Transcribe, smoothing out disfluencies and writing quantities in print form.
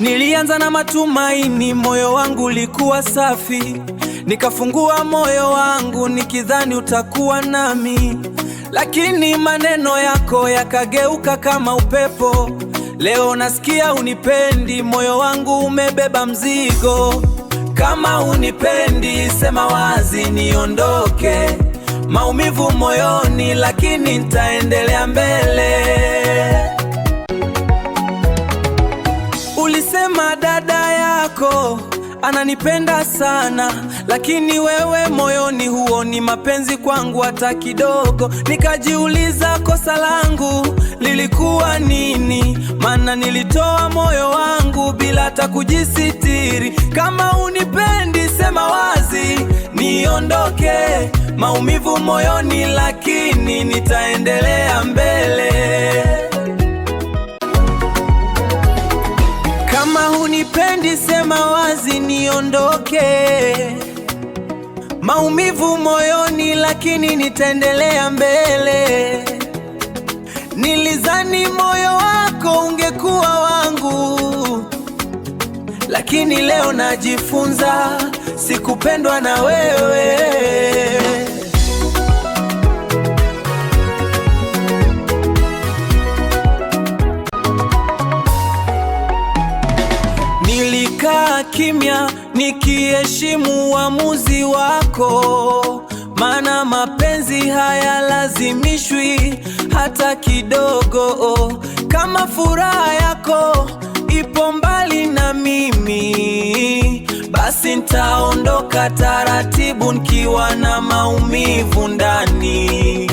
Nilianza na matumaini, moyo wangu ulikuwa safi. Nikafungua moyo wangu nikidhani utakuwa nami, lakini maneno yako yakageuka kama upepo. Leo nasikia unipendi, moyo wangu umebeba mzigo. Kama unipendi, sema wazi niondoke. Maumivu moyoni, lakini nitaendelea mbele. Ulisema dada yako ananipenda sana, lakini wewe moyoni huoni mapenzi kwangu hata kidogo. Nikajiuliza kosa langu lilikuwa nini, maana nilitoa moyo wangu bila hata kujisitiri. Kama unipendi, sema wazi niondoke. Maumivu moyoni, lakini nitaendelea mbele. Kama hunipendi, sema wazi niondoke. Maumivu moyoni, lakini nitaendelea mbele. Nilizani moyo wako ungekuwa wangu, lakini leo najifunza sikupendwa na wewe. Nilikaa kimya nikiheshimu uamuzi wako, maana mapenzi hayalazimishwi hata kidogo. Kama furaha yako ipo mbali na mimi, basi nitaondoka taratibu nikiwa na maumivu ndani.